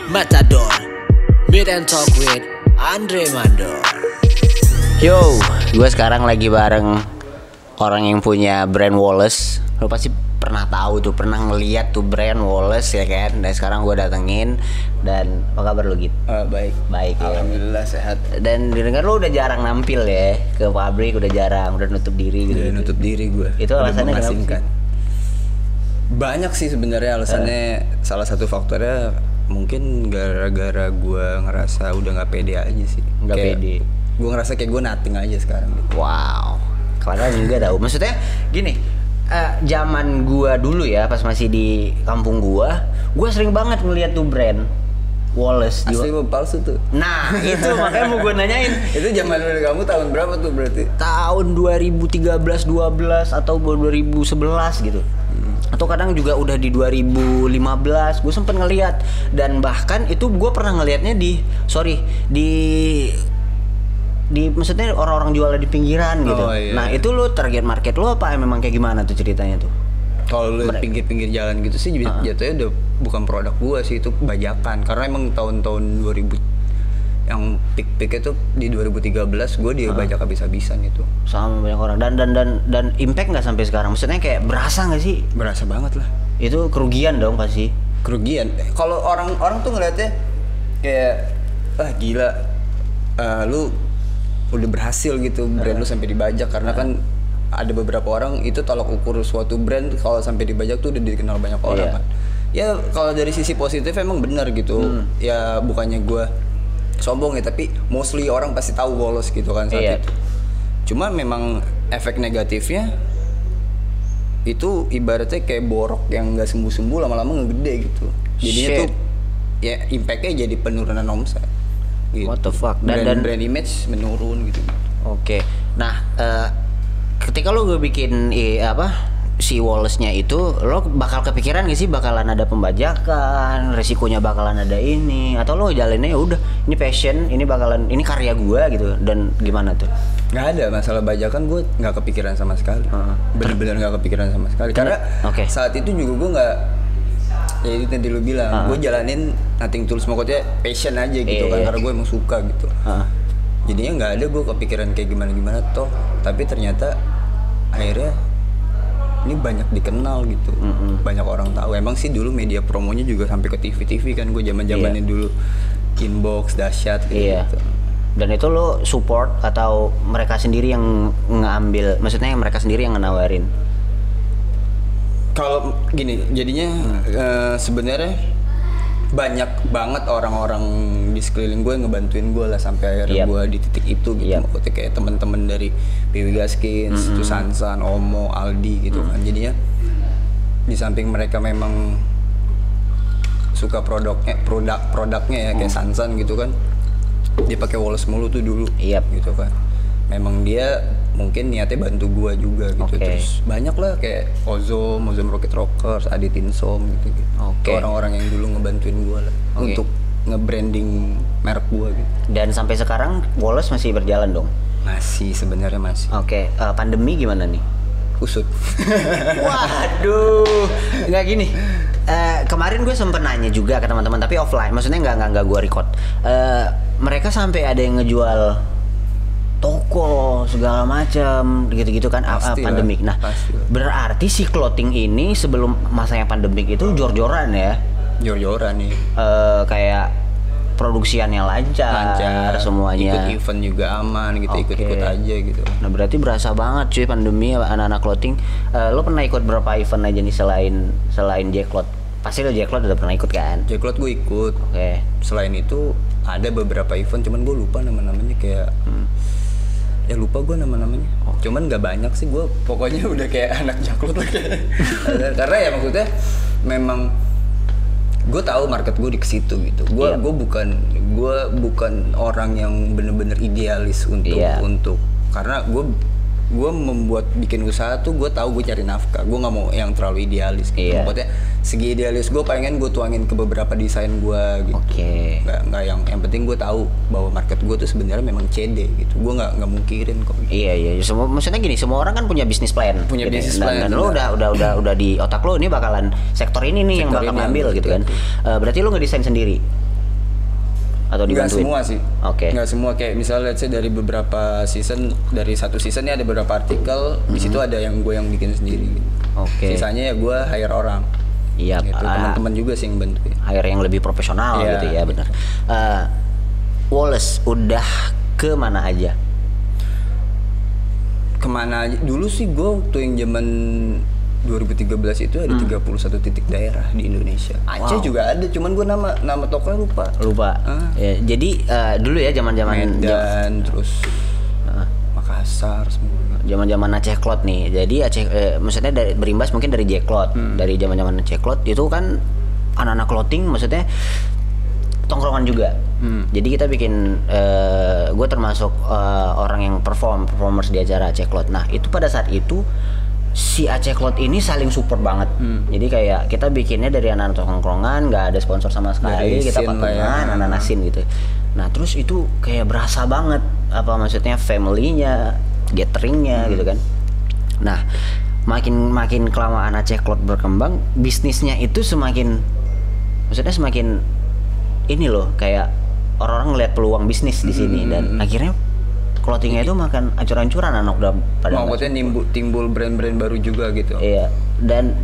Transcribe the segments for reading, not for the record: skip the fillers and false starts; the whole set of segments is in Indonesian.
Matador, Meet and Talk with Andre Mandor. Yo, gue sekarang lagi bareng orang yang punya brand Wallace. Lo pasti pernah tahu tuh, pernah ngeliat tuh brand Wallace ya kan. Dan sekarang gue datengin. Dan apa kabar lo gitu? Baik. Baik ya. Alhamdulillah sehat. Dan didengar lo udah jarang nampil ya ke pabrik, udah jarang, udah nutup diri gitu. Udah nutup diri gue. Itu alasannya kenapa sih? Banyak sih sebenarnya alasannya. Salah satu faktornya mungkin gara-gara gue ngerasa udah nggak pede aja sih. Nggak pede. Gue ngerasa kayak gue nothing aja sekarang gitu. Wow, kalian juga tahu. Maksudnya gini, zaman gua dulu ya pas masih di kampung gua sering banget ngeliat tuh brand Wallace. Asli apa palsu tuh? Nah itu makanya mau gua nanyain. Itu zaman dulu kamu tahun berapa tuh berarti? Tahun 2013, 12 atau 2011 gitu. Atau kadang juga udah di 2015 gue sempet ngeliat. Dan bahkan itu gue pernah ngeliatnya di maksudnya orang-orang jual di pinggiran gitu. Iya. Nah itu lo target market lo apa memang kayak gimana tuh ceritanya tuh? Kalau lu pinggir-pinggir jalan gitu sih jatuhnya udah bukan produk gua sih, itu bajakan. Karena emang tahun-tahun 2000 yang peak-peak itu di 2013 gua dia bajak habis-habisan itu. Sama banyak orang dan impact nggak sampai sekarang? Maksudnya kayak berasa nggak sih? Berasa banget lah. Itu kerugian dong pasti. Kerugian. Kalau orang tuh ngeliatnya kayak gila, lu udah berhasil gitu brand lu sampai dibajak. Karena kan ada beberapa orang itu tolak ukur suatu brand kalau sampai dibajak tuh udah dikenal banyak orang kan. Ya kalau dari sisi positif emang benar gitu. Ya bukannya gue sombong ya, tapi mostly orang pasti tahu Wallace gitu kan saat itu. Cuma memang efek negatifnya itu ibaratnya kayak borok yang nggak sembuh-sembuh, lama-lama ngegede gitu. Jadinya tuh ya impactnya jadi penurunan omset. Gitu. What the fuck? Dan brand image menurun gitu. Oke. Nah, ketika lo gue bikin si Wallace-nya itu, lo bakal kepikiran gak sih bakalan ada pembajakan, resikonya bakalan ada ini, atau lo jalannya ya udah ini passion, ini karya gue gitu, dan gimana tuh? Nggak ada masalah bajakan, gue nggak kepikiran sama sekali. Bener-bener nggak kepikiran sama sekali. Karena saat itu juga gue nggak, ya itu tadi lu bilang, gue jalanin nothing tulus, maksudnya passion aja gitu kan, karena gue emang suka gitu. Jadinya nggak ada gue kepikiran kayak gimana toh, tapi ternyata akhirnya ini banyak dikenal gitu, banyak orang tahu. Emang sih dulu media promonya juga sampai ke TV kan, gue zamannya dulu inbox dahsyat gitu. Dan itu lo support atau mereka sendiri yang ngambil, maksudnya mereka sendiri yang nawarin? Kalau gini, jadinya sebenarnya banyak banget orang-orang di sekeliling gue yang ngebantuin gue lah sampai akhirnya gue di titik itu gitu. Maksudnya kayak teman-teman dari PW Gaskins, itu Sansan, Omo, Aldi gitu kan. Jadinya di samping mereka memang suka produknya ya kayak Sansan gitu kan. Dia pakai Wallace mulu tuh dulu. Gitu kan. Memang dia mungkin niatnya bantu gua juga gitu. Terus banyak lah kayak Ozom Rocket Rockers, Adit Insom gitu. Orang-orang yang dulu ngebantuin gua lah untuk nge-branding merek gua gitu. Dan sampai sekarang Wallace masih berjalan dong? Masih, sebenarnya masih. Pandemi gimana nih? Kusut. Waduh, nggak gini. Kemarin gue sempet nanya juga ke teman-teman, tapi offline, maksudnya nggak gue record. Mereka sampai ada yang ngejual toko segala macam gitu-gitu kan, pandemik. Nah, berarti si clothing ini sebelum masanya pandemik itu jor-joran ya? Jor-joran nih. Kayak produksiannya lancar semuanya. Ikut event juga aman gitu, ikut-ikut aja gitu. Nah, berarti berasa banget cuy pandemi anak-anak clothing. Lo pernah ikut berapa event aja nih selain Jacklot? Pasti lo Jacklot udah pernah ikut kan? Jacklot gue ikut. Selain itu ada beberapa event, cuman gue lupa nama-namanya kayak ya lupa gue nama-namanya. Cuman nggak banyak sih, gue pokoknya udah kayak anak Jacklot lah kayak. Karena ya maksudnya memang gue tahu market gue di situ gitu. Gue bukan orang yang bener-bener idealis untuk karena gue membuat bikin usaha tuh gue tahu gue cari nafkah. Gue nggak mau yang terlalu idealis gitu. Maksudnya segi idealis gue pengen gue tuangin ke beberapa desain gue gitu. Nggak yang penting gue tahu bahwa market gue tuh sebenarnya memang CD gitu. Gue nggak mungkirin kok. Iya. Maksudnya gini, semua orang kan punya bisnis plan. Bisnis plan. Dan lo udah di otak lo ini bakalan sektor ini nih yang bakal ngambil gitu kan. Berarti lo ngedesain sendiri? atau Nggak dibantuin? semua sih. Oke. Nggak semua, kayak misalnya let's say dari beberapa season, dari satu seasonnya ada beberapa artikel, di situ ada yang gue yang bikin sendiri. Oke. Sisanya ya gue hire orang. Iya, Gitu. Teman-teman juga sih yang bantuin. hire yang lebih profesional Iya. gitu ya, benar. Wallace udah ke mana aja? Kemana aja? Dulu sih gue waktu yang zaman 2013 itu ada 31 titik daerah di Indonesia. Aceh Wow. juga ada, cuman gue nama tokonya lupa. Ya, jadi dulu ya zaman-zaman Medan, terus Makassar semua. zaman-zaman Aceh Clot nih. Jadi Aceh maksudnya dari berimbas mungkin dari Jacklot. Dari zaman-zaman Aceh Clot itu kan anak-anak clothing maksudnya tongkrongan juga. Jadi kita bikin gue termasuk orang yang performers di acara Aceh Clot. Nah, itu pada saat itu si Aceh Clot ini saling support banget. Jadi kayak kita bikinnya dari anak tongkrongan, nggak ada sponsor sama sekali, Dari kita scene lah ya. patungan, anak-anasin gitu. Nah, terus itu kayak berasa banget apa maksudnya family-nya, gatheringnya gitu kan. Nah, makin kelamaan Aceh Clot berkembang, bisnisnya itu semakin ini loh, kayak orang-orang ngeliat peluang bisnis di sini dan akhirnya clothingnya itu makan ancur-ancuran, anak udah pada Maksudnya timbul brand-brand baru juga gitu. iya, dan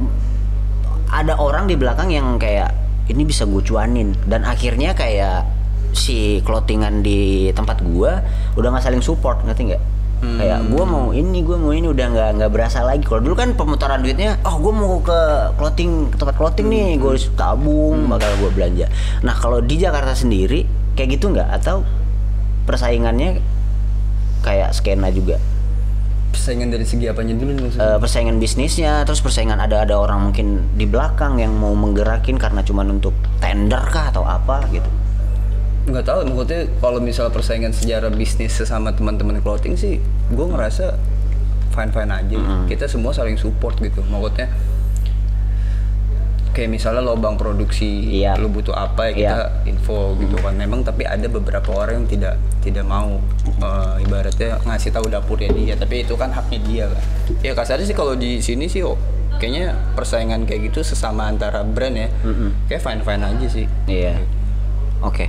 ada orang di belakang yang kayak ini bisa gue cuanin, dan akhirnya kayak si clothingan di tempat gua udah nggak saling support, ngerti nggak? Kayak gue mau ini udah nggak berasa lagi. Kalau dulu kan pemutaran duitnya, gue mau ke tempat clothing nih, gue tabung bakal gue belanja. Nah, kalau di Jakarta sendiri kayak gitu nggak, atau persaingannya kayak skena juga? Persaingan dari segi apanya dulu nih maksudnya? Persaingan bisnisnya, terus persaingan ada orang mungkin di belakang yang mau menggerakin karena cuman untuk tender kah atau apa gitu. Nggak tahu, maksudnya kalau misal persaingan secara bisnis sesama teman-teman clothing sih, gue ngerasa fine aja. Kita semua saling support gitu. Maksudnya kayak misalnya lobang produksi, Iya. lu butuh apa ya kita info gitu kan. Memang tapi ada beberapa orang yang tidak mau ibaratnya ngasih tahu dapurnya dia, tapi itu kan haknya dia kan. Ya kasarnya sih kalau di sini sih kayaknya persaingan kayak gitu sesama antara brand ya, kayak fine aja sih. Iya. Oke.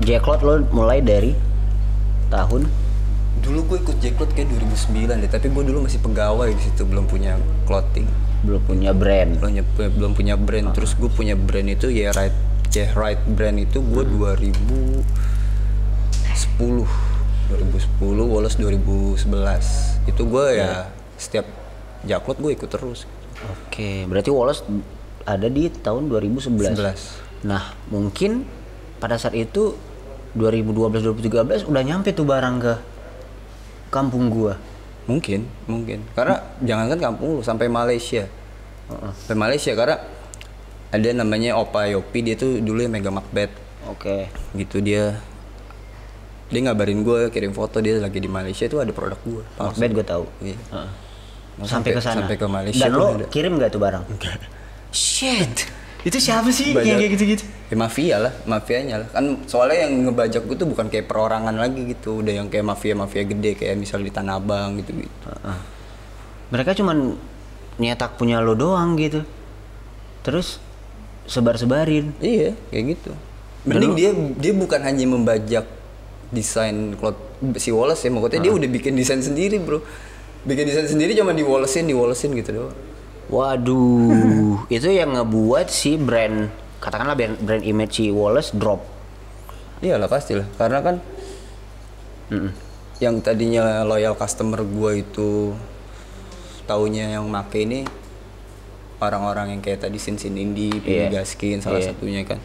Jacklot lo mulai dari tahun Dulu gue ikut Jacklot kayak 2009 deh, tapi gue dulu masih pegawai di situ, belum punya clothing, belum punya brand. belum punya brand. Terus gue punya brand itu ya right brand itu gue 2010 Wallace 2011 itu gue ya setiap Jacklot gue ikut terus. Oke, berarti Wallace ada di tahun 2011. 11. Nah, mungkin pada saat itu 2012-2013 udah nyampe tuh barang ke kampung gua. Mungkin karena jangankan kampung lu, sampai Malaysia. Sampai Malaysia, karena ada namanya Opa Yopi, dia tuh dulu yang megang Macbeth Oke. gitu. Dia ngabarin gue, kirim foto dia lagi di Malaysia, itu ada produk gue. Macbeth gue tahu. Iya. Sampai ke sana. Sampai ke Malaysia. Dan tuh lo ada. kirim nggak tuh barang? Enggak. Shit. Itu siapa sih Banyak. yang kayak gitu-gitu? Ya mafianya lah. Kan soalnya yang ngebajak gue tuh bukan kayak perorangan lagi gitu, udah yang kayak mafia gede, kayak misal di Tanah Abang gitu. Mereka cuman nyetak punya lo doang gitu. Terus sebar-sebarin. Iya, kayak gitu. Mending dia bukan hanya membajak desain cloth si Wallace ya, maksudnya dia udah bikin desain sendiri, bro. Bikin desain sendiri cuma di Wallacein gitu doang. Waduh, itu yang ngebuat si brand, katakanlah brand image si Wallace drop. Iyalah pastilah, karena kan yang tadinya loyal customer gua itu taunya yang make ini orang-orang yang kayak tadi Sin Indie, Gaskin salah satunya kan.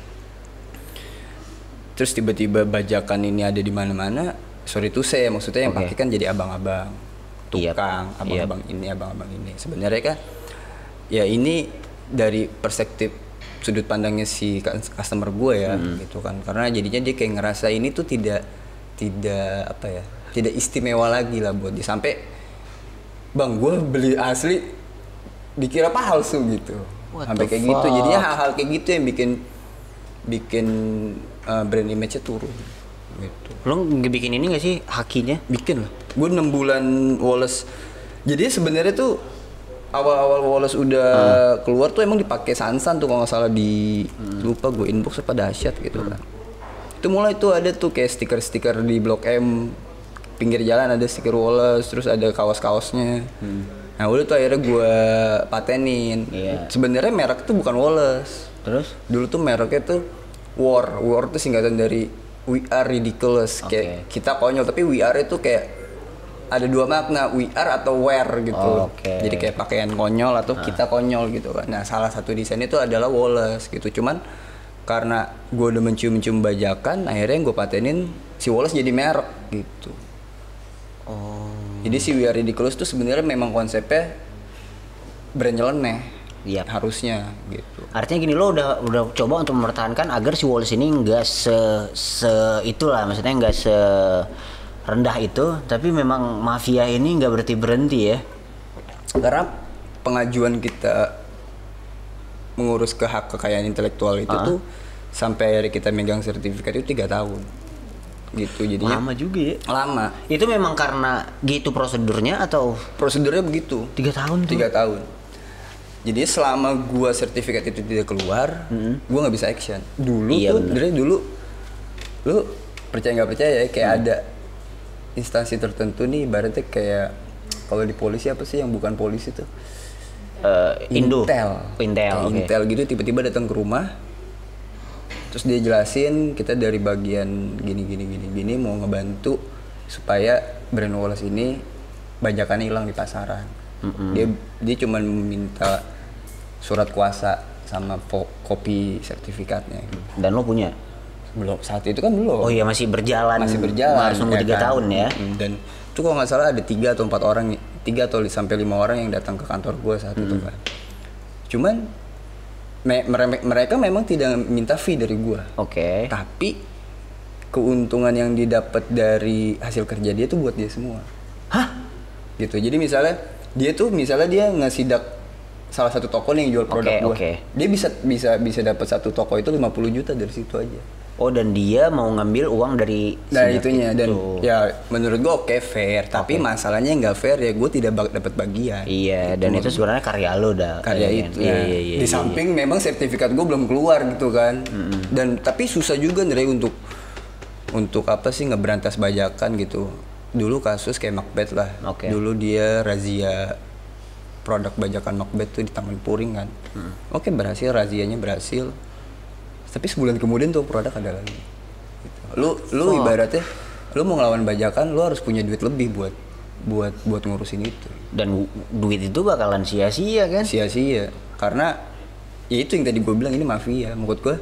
Terus tiba-tiba bajakan ini ada di mana-mana. Sorry to say, maksudnya yang pakai kan jadi abang-abang, tukang, abang-abang ini. Sebenarnya kan ya ini dari perspektif sudut pandangnya si customer gue ya, gitu kan. Karena jadinya dia kayak ngerasa ini tuh tidak apa ya, tidak istimewa lagi lah buat dia. Sampai bang, gue beli asli dikira palsu gitu. Sampai kayak gitu. Jadinya hal-hal kayak gitu yang bikin brand image-nya turun gitu. Lo bikin ini gak sih hakinya? Bikin lah. Gue 6 bulan Wallace. Jadi sebenarnya tuh awal-awal Wallace udah keluar tuh emang dipakai Sansan tuh kalau nggak salah, di lupa gue inbox apa dahsyat gitu kan. Itu mulai tuh ada tuh kayak stiker-stiker di Blok M, pinggir jalan ada stiker Wallace, terus ada kaos-kaosnya. Nah udah tuh akhirnya gue patenin. Sebenarnya merek tuh bukan Wallace. Terus? Dulu tuh mereknya tuh War. War tuh singkatan dari We Are Ridiculous. Kayak kita konyol, tapi We Are itu kayak ada dua makna, we are atau wear gitu. Jadi kayak pakaian konyol atau kita konyol gitu kan. Nah salah satu desain itu adalah Wallace gitu. Cuman karena gue udah mencium-cium bajakan, akhirnya gue patenin si Wallace jadi merek gitu. Jadi si We Are Ridiculous tuh sebenarnya memang konsepnya brand nyeleneh. Harusnya gitu. Artinya gini, lo udah coba untuk mempertahankan agar si Wallace ini nggak itulah, maksudnya nggak rendah itu, tapi memang mafia ini nggak berhenti ya. Karena pengajuan kita mengurus ke hak kekayaan intelektual itu tuh sampai hari kita megang sertifikat itu 3 tahun gitu. Jadinya lama juga ya. Lama. Itu memang karena gitu prosedurnya atau? Prosedurnya begitu. 3 tahun tuh. 3 tahun. Jadi selama gua sertifikat itu tidak keluar, gua nggak bisa action. Dulu dari dulu lu percaya nggak percaya ya, kayak ada instansi tertentu nih, ibaratnya kayak kalau di polisi apa sih yang bukan polisi tuh? Intel. Intel gitu tiba-tiba datang ke rumah, terus dia jelasin kita dari bagian gini mau ngebantu supaya brand Wallace ini bajakannya hilang di pasaran. Dia cuma meminta surat kuasa sama kopi sertifikatnya. Dan lo punya? Belum, saat itu kan belum. Oh iya, masih berjalan. Harus nunggu 3 tahun ya. Dan itu kalau nggak salah ada 3 atau 4 orang, 3 atau sampai 5 orang yang datang ke kantor gue saat itu kan. Cuman mereka memang tidak minta fee dari gue. Tapi keuntungan yang didapat dari hasil kerja dia tuh buat dia semua. Hah? Gitu. Jadi misalnya dia ngesidak salah satu toko nih yang jual produk gue. Dia bisa dapat satu toko itu 50 juta dari situ aja. Oh, dan dia mau ngambil uang dari itunya itu. Dan ya menurut gue fair, tapi masalahnya nggak fair ya, gue tidak dapat bagian. Iya, gitu. Dan itu sebenarnya karya lo dah. Karya itu. Di samping memang sertifikat gue belum keluar gitu kan. Dan tapi susah juga nih untuk apa sih ngeberantas bajakan gitu. Dulu kasus kayak Macbeth lah. Dulu dia razia produk bajakan Macbeth tuh di Taman Puring kan. Berhasil, razianya berhasil. Tapi sebulan kemudian tuh produk ada lagi. Gitu. Lu ibaratnya lu mau ngelawan bajakan, lu harus punya duit lebih buat ngurusin itu. Dan duit itu bakalan sia-sia kan? Sia-sia. Karena ya itu yang tadi gue bilang, ini mafia. Menurut gue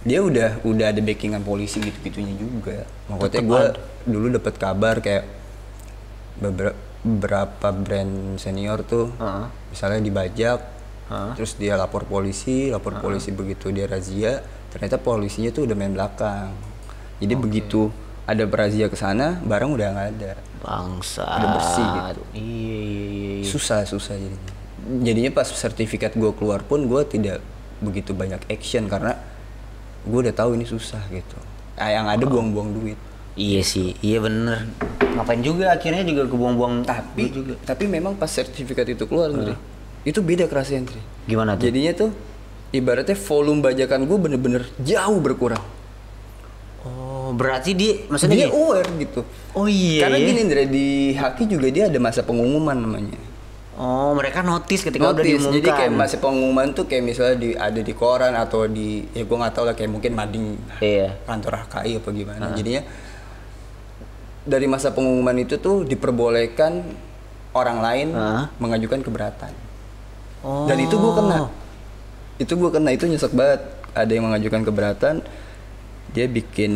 dia udah ada backingan polisi gitu-gitunya juga. Maksudnya gue dulu dapat kabar kayak beberapa brand senior tuh misalnya dibajak. Terus dia lapor polisi begitu dia razia, ternyata polisinya tuh udah main belakang. Jadi begitu ada razia ke sana, barang udah nggak ada. Udah bersih gitu. Iya. Susah jadinya. Jadinya pas sertifikat gue keluar pun gue tidak begitu banyak action karena gue udah tahu ini susah gitu. Yang ada buang-buang duit. Iya sih, iya bener. Ngapain juga akhirnya juga kebuang-buang. Tapi memang pas sertifikat itu keluar itu beda kerasnya, Tri. Gimana tuh? Jadinya tuh ibaratnya volume bajakan gue bener-bener jauh berkurang. Oh, berarti maksudnya dia aware gitu. Oh iya. Karena gini, Ndre, di Haki juga dia ada masa pengumuman namanya. Oh, mereka notice ketika udah diumumkan. Jadi kayak masa pengumuman tuh kayak misalnya ada di koran atau di gue nggak tahu lah, kayak mungkin mading kantor HKI apa gimana. Jadinya dari masa pengumuman itu tuh diperbolehkan orang lain mengajukan keberatan. Dan itu gue kena. Itu nyesek banget. Ada yang mengajukan keberatan, dia bikin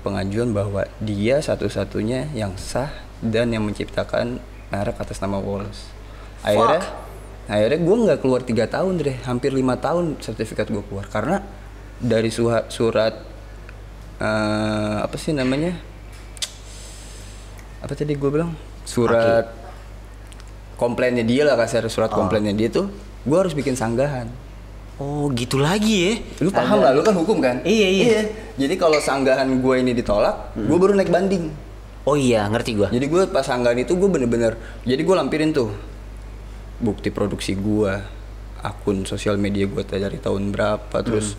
pengajuan bahwa dia satu-satunya yang sah dan yang menciptakan merek atas nama Wallace. Akhirnya gue nggak keluar 3 tahun deh, hampir 5 tahun sertifikat gue keluar karena dari surat apa sih namanya? Apa tadi gue bilang? Surat komplainnya dia lah, kasar surat komplainnya dia tuh, gue harus bikin sanggahan. Oh gitu lagi ya? Lu paham lah, lu kan hukum kan? Iya. Jadi kalau sanggahan gue ini ditolak, gue baru naik banding. Oh iya, ngerti gue. Jadi gue pas sanggahan itu gue bener-bener, jadi gue lampirin tuh bukti produksi gue, akun sosial media gue dari tahun berapa, terus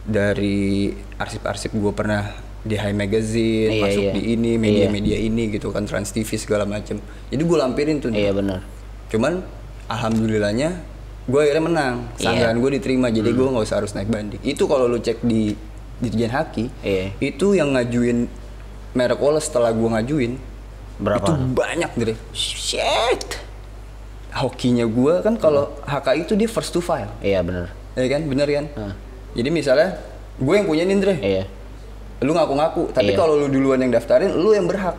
dari arsip-arsip gue pernah di High Magazine, Iya, masuk iya. di ini, media-media ini gitu kan, Trans TV segala macem. Jadi gue lampirin tuh. Iya benar. Cuman alhamdulillahnya gue akhirnya menang, sanggahan gue diterima, jadi gue nggak usah harus naik banding. Itu kalau lu cek di Dirjen Haki, itu yang ngajuin merek Wallace setelah gue ngajuin, Berapa? itu banyak Dre. Shit. Hokinya gue kan kalau HKI itu dia first to file, Iya benar. ya kan, bener kan? Jadi misalnya gue yang punya Indre, Iya. lu ngaku-ngaku, tapi Iya. kalau lu duluan yang daftarin, lu yang berhak.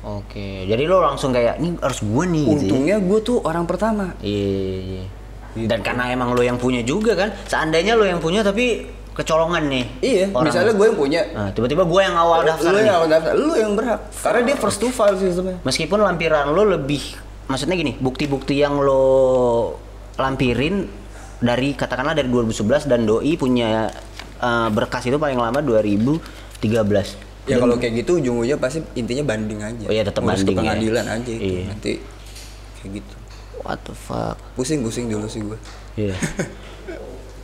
Oke. Jadi lo langsung kayak ini harus gue nih. Gitu ya? Untungnya gue tuh orang pertama. Iya. Dan karena emang lo yang punya juga kan. Seandainya lo yang punya tapi kecolongan nih. Iya, orang. misalnya gue yang punya, Nah, tiba-tiba gue yang awal daftar lu nih. yang awal daftar, lu yang berhak. Karena dia first to file sistemnya. Meskipun lampiran lo lebih, maksudnya gini, bukti-bukti yang lo lampirin dari katakanlah dari 2011 dan doi punya berkas itu paling lama 2013. Ya kalau kayak gitu ujung-ujungnya pasti intinya banding aja. Oh iya, tetap Ngurus banding ke ya. pengadilan aja itu. Iya. Nanti kayak gitu. What the fuck? Pusing dulu sih gue. Iya.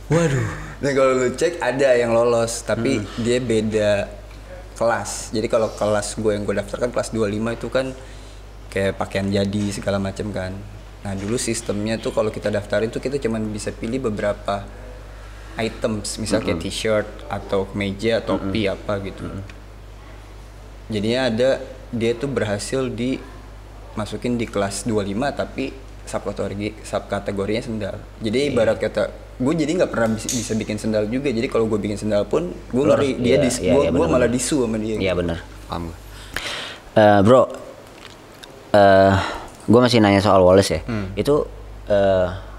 Waduh. Nah kalau lu cek ada yang lolos tapi dia beda kelas. Jadi kalau kelas gue yang gue daftarkan kelas 25 itu kan kayak pakaian jadi segala macam kan. Nah dulu sistemnya tuh kalau kita daftarin tuh kita cuman bisa pilih beberapa items, misal kayak t-shirt atau kemeja, topi apa gitu. Jadinya ada dia tuh berhasil dimasukin di kelas 25 tapi subkategorinya sendal. Jadi ibarat kata gue jadi nggak pernah bisa bikin sendal juga. Jadi kalau gue bikin sendal pun gue ngeri dia gue malah disu sama dia. Iya benar. Paham gue. Bro, gue masih nanya soal Wallace ya. Itu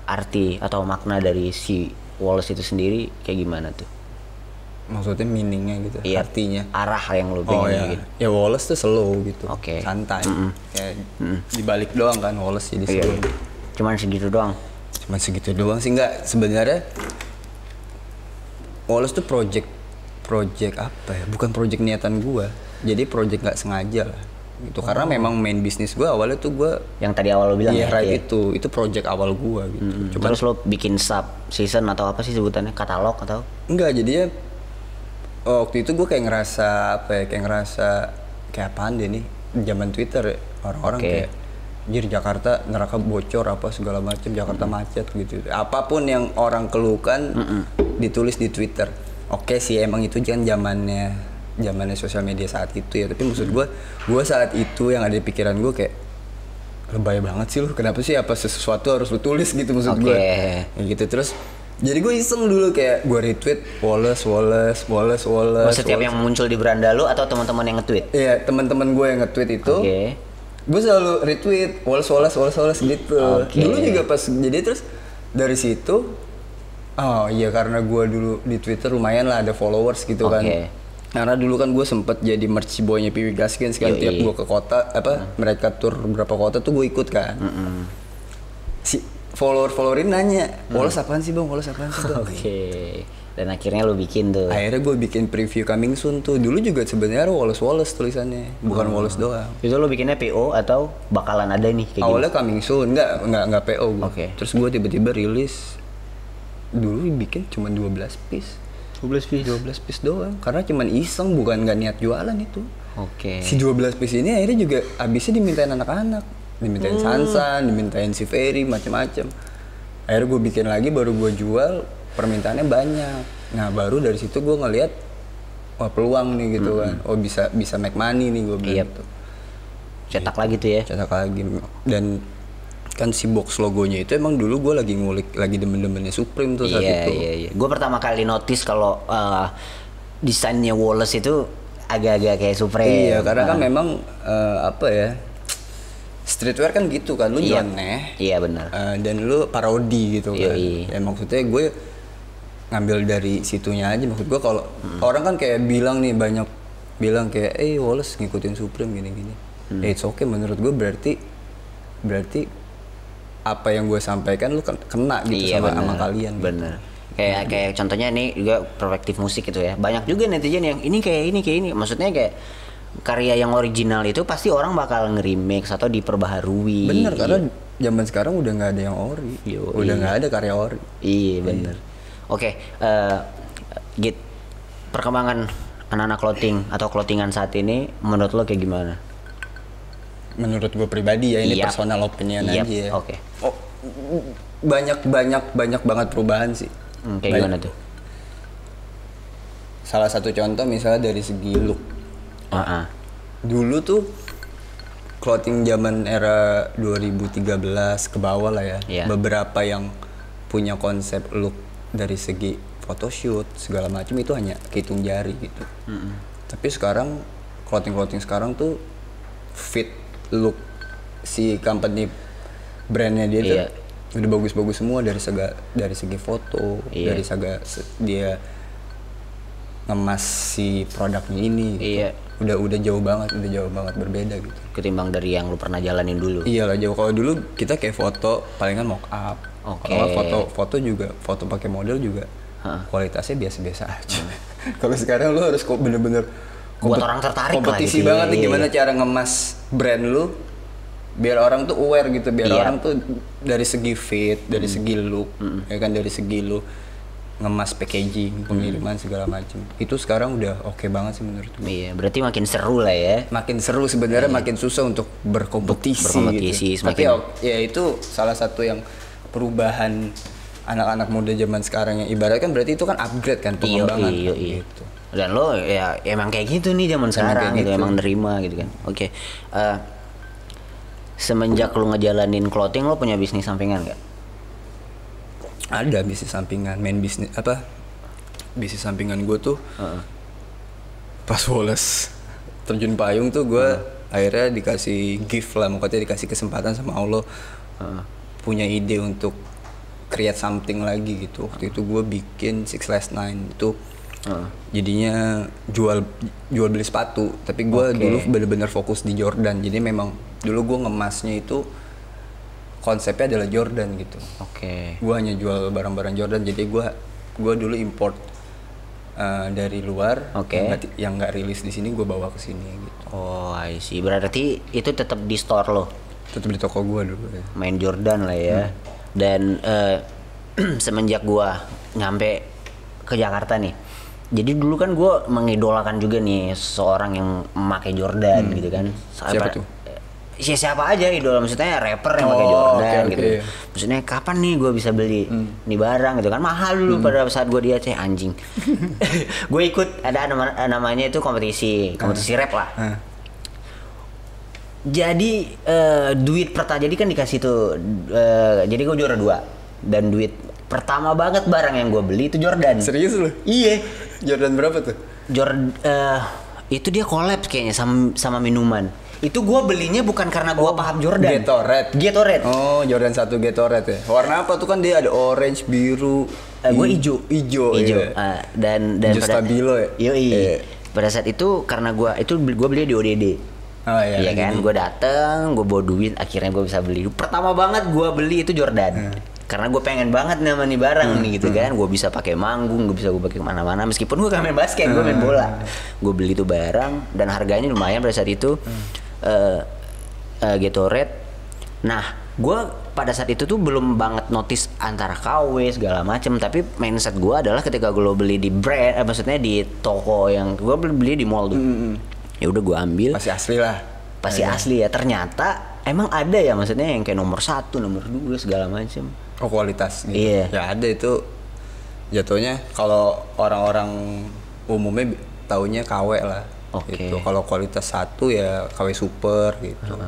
arti atau makna dari si Wallace itu sendiri kayak gimana tuh? Maksudnya meaningnya gitu, Iya, artinya. arah yang lo pengen ya. gitu. Ya Wallace tuh slow gitu, Oke. santai. Kayak dibalik doang kan Wallace jadi Iya. slow. Cuman segitu doang. Cuman segitu doang sih, nggak sebenarnya. Wallace tuh project apa ya? Bukan project niatan gua, jadi project nggak sengaja lah. Gitu karena memang main bisnis gua awalnya tuh gua Yang tadi awal lo bilang iya, ya. right, iya. itu project awal gua gitu. Cuman Terus lo bikin sub season atau apa sih sebutannya, katalog atau? enggak, jadinya waktu itu gue kayak ngerasa apa ya, kayak apaan deh nih zaman Twitter ya. Orang-orang kayak anjir Jakarta neraka bocor apa segala macam, Jakarta macet gitu. Apapun yang orang keluhkan ditulis di Twitter. Oke sih emang itu kan zamannya sosial media saat itu ya, tapi maksud gue saat itu yang ada di pikiran gue kayak lebay banget sih lu, kenapa sih apa sesuatu harus lu tulis gitu maksud gue. Ya gitu terus jadi gue iseng dulu kayak gue retweet Wallace. Setiap yang muncul di beranda lo atau teman-teman yang nge-tweet? Iya, teman-teman gue yang nge-tweet itu. Gue selalu retweet Wallace gitu. Dulu juga pas jadi terus dari situ karena gue dulu di Twitter lumayan lah ada followers gitu kan. Karena dulu kan gue sempet jadi merch boy-nya Piwi Gaskins kan, tiap gue ke kota mereka tur beberapa kota tuh gue ikut kan. Si followerin nanya, Wallace apaan sih bang? Dan akhirnya lo bikin tuh. Akhirnya gue bikin preview coming soon tuh. Dulu juga sebenarnya Wallace tulisannya, bukan Wallace doang. Itu lo bikinnya PO atau bakalan ada nih kayak awalnya coming soon, enggak PO gue. Terus gue tiba-tiba rilis. Dulu bikin cuma 12 piece. 12 piece doang. Karena cuma iseng, bukan nggak niat jualan itu. Si 12 piece ini akhirnya juga habisnya dimintain anak-anak. Dimintain Sansan, dimintain si Ferry, macam-macam. Akhirnya gue bikin lagi, baru gue jual, permintaannya banyak. Nah baru dari situ gue ngeliat, wah peluang nih gitu kan. Oh bisa make money nih gue bilang gitu. Cetak lagi tuh ya? Cetak lagi. Dan kan si box logonya itu emang dulu gue lagi ngulik, lagi demen-demennya Supreme tuh saat itu. Iya. Gue pertama kali notice kalau desainnya Wallace itu agak-agak kayak Supreme. Iya, karena kan memang streetwear kan gitu kan, lu nyeleneh. Iya benar. Dan lu parodi gitu kan. Ya maksudnya gue ngambil dari situnya aja. Maksud gue kalau orang kan kayak bilang nih, banyak bilang kayak Wallace ngikutin Supreme gini-gini. It's okay menurut gue, berarti apa yang gue sampaikan lu kena gitu sama kalian. Bener. Kayak contohnya nih juga perspektif musik gitu ya. Banyak juga netizen yang ini kayak ini. Maksudnya kayak karya yang original itu pasti orang bakal nge-remix atau diperbaharui. Bener, karena zaman sekarang udah nggak ada yang ori. Udah nggak ada karya ori. Iya bener. Oke, Git, perkembangan anak-anak clothing atau clothingan saat ini menurut lo kayak gimana? Menurut gue pribadi ya, ini Yap. personal opinion Yap, aja ya. oke. Oh, banyak banget perubahan sih. Kayak gimana tuh? Salah satu contoh misalnya dari segi look. Dulu tuh clothing zaman era 2013 ke bawah lah ya. Iya. Beberapa yang punya konsep look dari segi photoshoot segala macam itu hanya kehitung jari gitu. Tapi sekarang clothing sekarang tuh fit look si company brandnya dia tuh Iya. udah bagus-bagus semua dari segi foto, Iya. dari dia ngemas si produknya ini gitu. Iya. Udah jauh banget berbeda gitu. Ketimbang dari yang lu pernah jalanin dulu. Iyalah jauh. Kalau dulu kita kayak foto palingan mock up. Oke. Kalau foto juga foto pakai model juga kualitasnya biasa-biasa aja. Kalau sekarang lu harus bener-bener Buat orang tertarik lah kompetisi gitu ya. banget nih Iya. gimana cara ngemas brand lu biar orang tuh aware gitu, biar Iya. orang tuh dari segi fit, dari segi look, ya kan, dari segi lu ngemas packaging, pengiriman segala macam. Itu sekarang udah oke banget sih menurut gue. Iya, berarti makin seru lah ya. Makin seru sebenarnya, makin susah untuk berkompetisi. Berkompetisi, gitu. Tapi ya itu salah satu yang perubahan anak-anak muda zaman sekarang yang ibaratnya kan berarti itu kan upgrade kan, pengembangan. Iya. Gitu. Dan lo ya emang kayak gitu nih zaman sekarang kayak gitu, gitu. emang nerima gitu kan. Oke. Semenjak lu ngejalanin clothing, lo punya bisnis sampingan nggak? Ada bisnis sampingan, bisnis sampingan gue tuh pas Wallace terjun payung tuh gue akhirnya dikasih gift lah, makanya dikasih kesempatan sama Allah punya ide untuk create something lagi gitu. Waktu itu gue bikin Six Last Nine itu jadinya jual beli sepatu, tapi gue dulu bener-bener fokus di Jordan. Jadi memang dulu gue ngemasnya itu konsepnya adalah Jordan gitu. Oke. Gue hanya jual barang-barang Jordan, jadi gue dulu import dari luar, yang nggak rilis di sini gue bawa ke sini gitu. Oh, I see. Berarti itu tetap di store lo, Tetap di toko gue dulu ya. main Jordan lah ya. Dan semenjak gua nyampe ke Jakarta nih, jadi dulu kan gua mengidolakan juga nih seorang yang memakai Jordan gitu kan. Siapa tuh? Siapa aja idola, maksudnya rapper yang pakai Jordan gitu. Maksudnya kapan nih gue bisa beli nih barang gitu kan, mahal dulu pada saat gue di Aceh, anjing. Gue ikut ada namanya itu kompetisi rap lah. Jadi duit pertama, jadi kan dikasih tuh jadi gue juara 2 dan duit pertama banget barang yang gue beli itu Jordan. Serius lu? Iya. Jordan berapa tuh? Jordan itu dia collab kayaknya sama minuman. Itu gue belinya bukan karena gue paham Jordan. Gatorade. Oh, Jordan 1 Gatorade ya. Warna apa tuh kan dia ada orange, biru. Gue hijau. Iya. Dan Hijau stabilo ya. Yoi. Pada saat itu karena gue beli di ODD. Oh iya. Iya kan, gue dateng, gue bawa duit, akhirnya gue bisa beli. Pertama banget gue beli itu Jordan. Karena gue pengen banget nama nih barang nih gitu kan. Gue bisa pakai manggung, gue bisa pakai kemana-mana. Meskipun gue gak main basket, gue main bola. Gue beli tuh barang dan harganya lumayan pada saat itu. Gatorade. Nah, gue pada saat itu tuh belum banget notice antara KW segala macem. Tapi mindset gue adalah ketika gue beli di brand, maksudnya di toko yang gue beli di mall tuh. Ya udah gue ambil. Pasti asli lah. Pasti asli ya. Ternyata emang ada ya, maksudnya yang kayak nomor 1, nomor 2 segala macem. Oh, kualitas gitu. Iya. Ya ada itu jatuhnya kalau orang-orang umumnya taunya KW lah. Oke. Gitu. Kalau kualitas 1 ya KW Super gitu.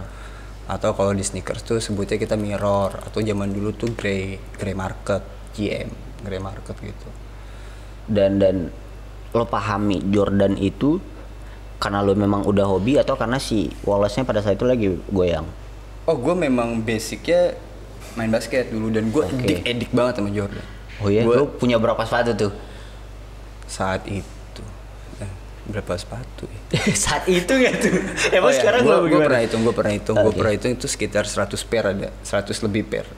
Atau kalau di sneakers tuh sebutnya kita Mirror, atau zaman dulu tuh Grey Market, GM, Grey Market gitu. Dan lo pahami Jordan itu karena lo memang udah hobi atau karena si Wallace-nya pada saat itu lagi goyang? Oh, gue memang basicnya main basket dulu dan gue edik banget sama Jordan. Oh iya? Lo punya berapa sepatu tuh? Saat itu berapa sepatu ya? Saat itu ya tuh? Emang sekarang gue pernah hitung itu sekitar 100 pair ada, 100 lebih pair.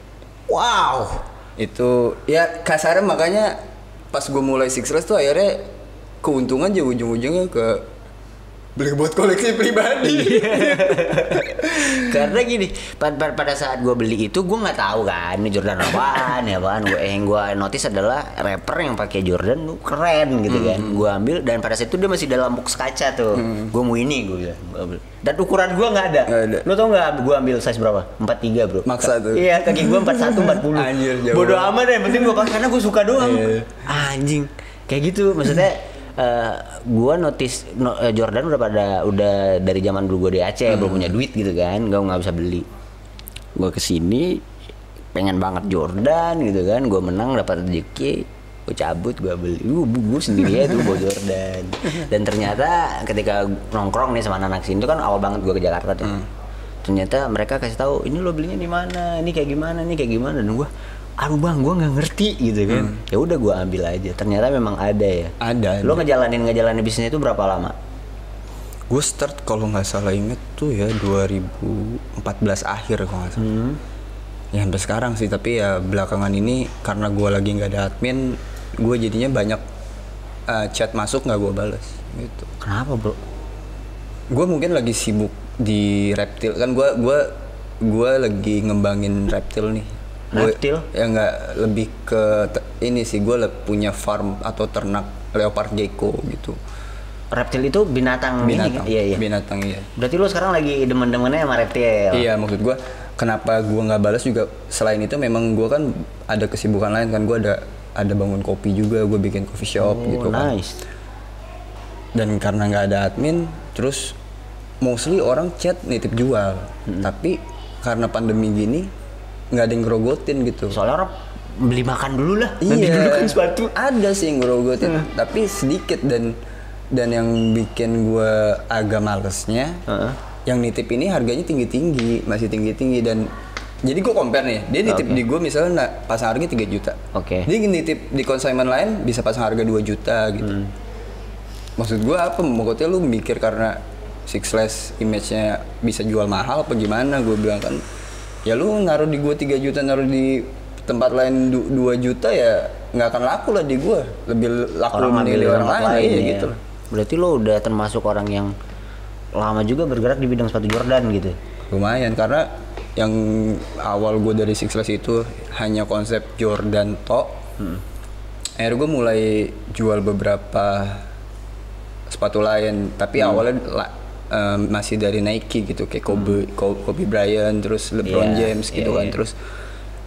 Wow. Itu ya kasarnya, makanya pas gue mulai Six Race tuh akhirnya keuntungan aja ujung-ujungnya ke Beli buat koleksi pribadi. Karena gini, pada saat gue beli itu gue nggak tahu kan ini Jordan apaan ya apaan. Yang gue notice adalah rapper yang pakai Jordan tuh keren gitu kan. Gue ambil dan pada saat itu dia masih dalam box kaca tuh. Gue mau ini gue bilang. Dan ukuran gue nggak ada. Lo tau nggak gue ambil size berapa? 43 bro. Maksa tuh. Iya kaki gue 41 40. Anjir, jauh. Bodoh amat deh, yang penting gue pakai karena gue suka doang. Anjing kayak gitu maksudnya. Gua notice Jordan udah dari zaman dulu gue di Aceh belum punya duit gitu kan, gue nggak bisa beli. Gue kesini pengen banget Jordan gitu kan, gue menang dapat rezeki, gue cabut gue beli, gue sendiri aja tuh bawa Jordan. Dan ternyata ketika nongkrong nih sama anak sini itu kan awal banget gue ke Jakarta tuh. Ternyata mereka kasih tahu ini lo belinya di mana, ini kayak gimana, dan gue aduh bang, gue nggak ngerti gitu kan. Ya udah gue ambil aja. Ternyata memang ada ya. Ada. Lo ngejalanin bisnisnya itu berapa lama? Gue start kalau nggak salah inget tuh ya 2014 akhir kalau nggak salah. Ya sampai sekarang sih. Tapi ya belakangan ini karena gue lagi nggak ada admin, gue jadinya banyak chat masuk nggak gue balas. Gitu. Kenapa bro? Gue mungkin lagi sibuk di Reptil kan. Gue lagi ngembangin Reptil nih. Reptil? Ya nggak, lebih ke ini sih, gue punya farm atau ternak leopard gecko gitu. Reptil itu binatang ini kan? Iya. Binatang iya. Berarti lo sekarang lagi demen-demennya sama reptil? Iya, maksud gue kenapa gue nggak balas juga selain itu memang gue kan ada kesibukan lain kan. Gue ada bangun kopi juga, gue bikin coffee shop gitu kan. Nice. Dan karena nggak ada admin, terus mostly orang chat nitip jual. Tapi karena pandemi gini nggak ada yang ngerogotin gitu. Soalnya orang beli makan dulu lah. Iya. Nanti dulu kan sepatu. Ada sih yang ngerogotin, tapi sedikit dan yang bikin gue agak malesnya, yang nitip ini harganya tinggi-tinggi, masih tinggi-tinggi dan jadi gue compare nih, dia nitip di gue misalnya pasang harganya 3 juta. Dia nitip di consignment lain bisa pasang harga 2 juta gitu. Maksud gue apa? Maksudnya lu mikir karena Six Slash image-nya bisa jual mahal apa gimana? Gue bilang kan, ya lu naruh di gue 3 juta, naruh di tempat lain 2 juta ya nggak akan laku lah di gue. Lebih laku di orang lain ya gitu. Berarti lo udah termasuk orang yang lama juga bergerak di bidang sepatu Jordan gitu? Lumayan, karena yang awal gue dari Six Slash itu hanya konsep Jordan tok. Akhirnya gue mulai jual beberapa sepatu lain, tapi awalnya masih dari Nike gitu, kayak Kobe Bryant, terus LeBron James gitu kan. Terus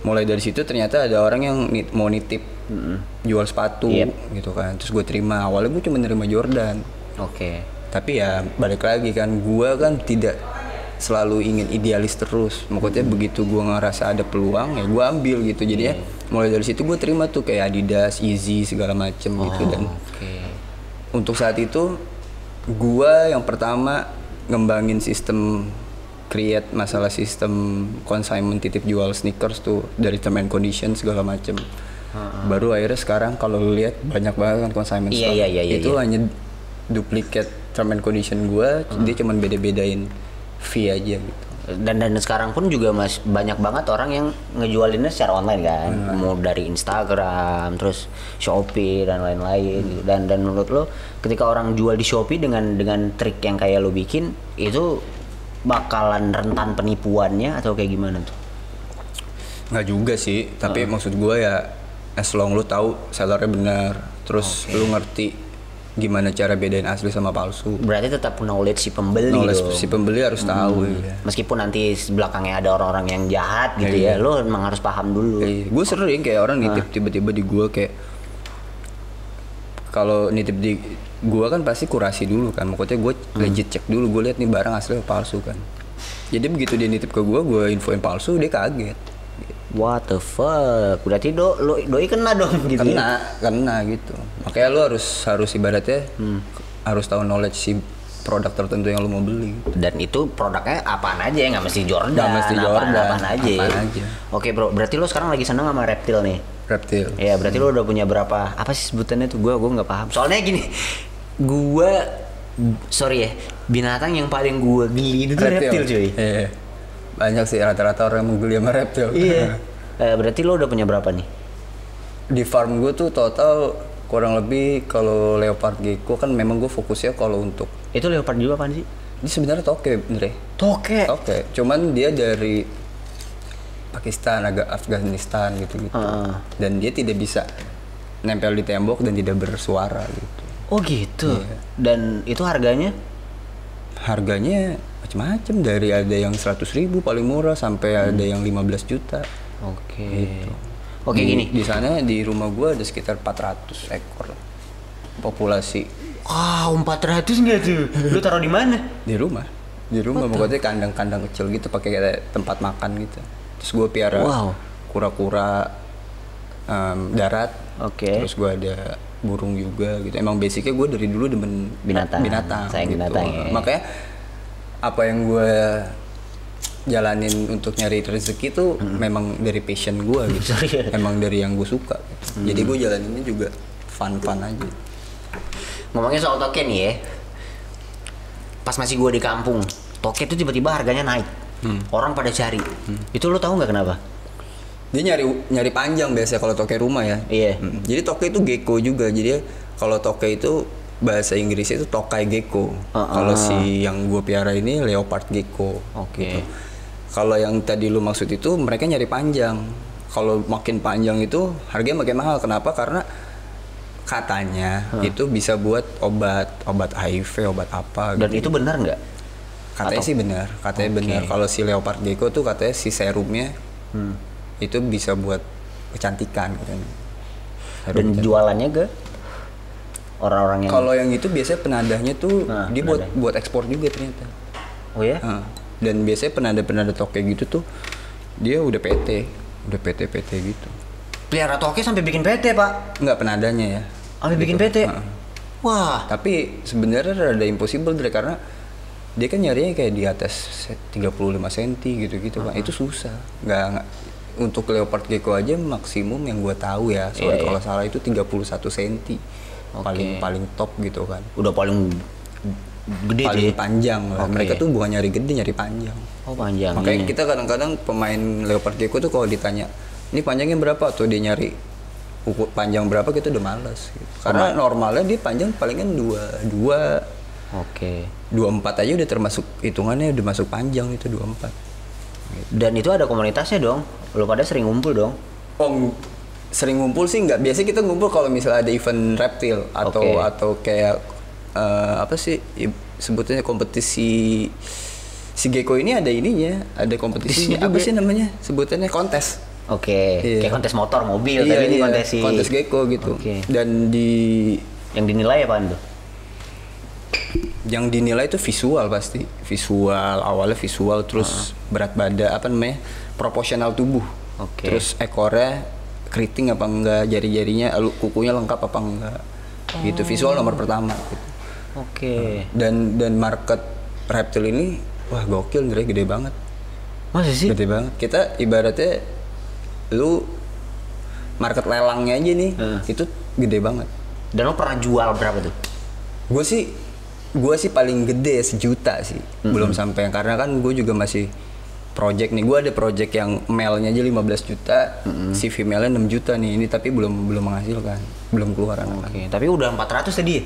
mulai dari situ ternyata ada orang yang mau nitip jual sepatu gitu kan. Terus gue terima. Awalnya gue cuma nerima Jordan. Tapi ya balik lagi kan, gue kan tidak selalu ingin idealis terus. Maksudnya begitu gue ngerasa ada peluang ya gue ambil gitu. Jadinya mulai dari situ gue terima tuh kayak Adidas, Yeezy segala macem gitu. Dan untuk saat itu gue yang pertama ngembangin sistem create masalah sistem consignment titip jual sneakers tuh dari term and condition segala macem. Baru akhirnya sekarang kalau lu lihat banyak banget kan consignment store. Itu hanya duplicate term and condition gue, dia cuma beda-bedain fee aja gitu. Dan sekarang pun juga banyak banget orang yang ngejualinnya secara online kan, mau dari Instagram, terus Shopee dan lain-lain. Dan menurut lo, ketika orang jual di Shopee dengan trik yang kayak lo bikin, itu bakalan rentan penipuannya atau kayak gimana tuh? Nggak juga sih, tapi maksud gue ya, as long lo tahu sellernya benar, terus lo ngerti gimana cara bedain asli sama palsu. Berarti tetap knowledge si pembeli. Si pembeli harus tahu. Meskipun nanti belakangnya ada orang-orang yang jahat gitu ya, lo emang harus paham dulu. Gue sering kayak orang nitip tiba-tiba di gue kayak, kalau nitip di gue kan pasti kurasi dulu kan, maksudnya gue legit cek dulu, gue lihat nih barang asli atau palsu kan. Jadi begitu dia nitip ke gue infoin palsu, dia kaget. What the fuck? Berarti doi kena dong gitu. Kena gitu. Makanya lo harus ibaratnya harus tahu knowledge si produk tertentu yang lo mau beli. Dan itu produknya apaan aja ya, nggak mesti Jordan. Apaan aja. Oke bro, berarti lo sekarang lagi seneng sama Reptil nih. Reptil. Ya berarti lo udah punya berapa? Apa sih sebutannya tuh? Gue nggak paham. Soalnya gini, sorry ya, binatang yang paling gue geli itu reptil cuy. Banyak sih rata-rata orang yang mau beli sama reptil. Berarti lo udah punya berapa nih? Di farm gue tuh total Kurang lebih kalau leopard gecko kan memang gue fokusnya kalau untuk Itu leopard juga apaan sih? ini sebenarnya toke bener ya. Toke. Oke, cuman dia dari Pakistan, agak Afghanistan gitu-gitu. Dan dia tidak bisa nempel di tembok dan tidak bersuara gitu. Oh gitu. Iya. Dan itu harganya? Harganya macam-macam, dari ada yang 100.000 paling murah sampai ada yang 15 juta. Oke. Gitu. Oke gini. Di sana di rumah gua ada sekitar 400 ekor lah. Populasi Wow, 400 nggak tuh? Lu taruh di mana? di rumah. Di rumah pokoknya kandang-kandang kecil gitu, pakai kayak tempat makan gitu. Terus gua piara Wow. kura-kura darat. Oke. Terus gua ada burung juga gitu. Emang basicnya gue dari dulu demen Binatang. Sayang gitu. binatang ya. Makanya apa yang gue jalanin untuk nyari rezeki tuh memang dari passion gue gitu. Emang dari yang gue suka gitu. Jadi gue jalaninnya juga fun-fun aja. Ngomongin soal toke nih ya. Pas masih gua di kampung, toke itu tiba-tiba harganya naik. Orang pada cari. Itu lu tahu nggak kenapa? Dia nyari panjang biasanya kalau toke rumah ya. Iya. Jadi toke itu gecko juga. Jadi kalau toke itu bahasa Inggrisnya itu tokai gecko. Kalau si yang gue piara ini leopard gecko. Oke. Gitu. Kalau yang tadi lu maksud itu mereka nyari panjang. Kalau makin panjang itu harganya makin mahal. Kenapa? Karena katanya itu bisa buat obat HIV, obat apa Dan gitu. itu benar nggak? Katanya sih benar, katanya Oke. benar. Kalau si leopard gecko tuh katanya si serumnya itu bisa buat kecantikan gitu. Dan jualannya ke orang-orang yang Kalau yang itu biasanya penadahnya tuh Nah, dia penadah. buat ekspor juga ternyata. Oh ya? Dan biasanya penada toke gitu tuh dia udah PT gitu. Pelihara toke sampai bikin PT, Pak. Enggak penadanya ya. Sampai bikin Gitu. PT. Wah. Tapi sebenarnya rada impossible Dre, karena dia kan nyarinya kayak di atas 35 cm gitu-gitu Pak. Itu susah. Nggak untuk leopard gecko aja maksimum yang gua tahu ya, soalnya Iya, kalau salah itu 31 cm. Oke. Paling top gitu kan. Udah paling gede Paling deh. panjang lah. Oke. Mereka tuh bukan nyari gede, nyari panjang. Oh, panjang. Makanya Iya. kita kadang-kadang pemain leopard gecko tuh kalau ditanya, ini panjangnya berapa? Tuh dia nyari ukur panjang berapa, kita udah malas gitu. Karena normalnya dia panjang palingan 22 Oke. 24 aja udah termasuk hitungannya, udah masuk panjang itu 24. Dan itu ada komunitasnya dong. Lu pada sering ngumpul dong. Oh, sering ngumpul sih nggak. Biasanya kita ngumpul kalau misalnya ada event reptil Oke. atau kayak apa sih sebutnya kompetisi si gecko ini, ada ininya, ada kompetisinya. Apa sih namanya? Sebutannya kontes. Oke. Iya. Kayak kontes motor, mobil, tapi ini kontes gecko gitu. Oke. Dan Yang dinilai apaan tuh? yang dinilai itu visual, pasti visual, awalnya visual, terus berat badan, apa namanya, proporsional tubuh. Oke. Terus ekornya keriting apa enggak, jari-jarinya kukunya lengkap apa enggak, gitu. Visual nomor pertama gitu. Oke. Dan market reptil ini wah gokil, gede banget, Masa sih? gede banget. Kita ibaratnya lu market lelangnya aja nih, itu gede banget. Dan lo pernah jual berapa tuh? Gue sih paling gede 1 juta sih. Belum sampai, karena kan gue juga masih project nih. Gue ada project yang male-nya aja 15 juta, si female-nya 6 juta nih. Ini tapi belum menghasilkan, belum keluar anak. Oke, tapi udah 400 tadi ya?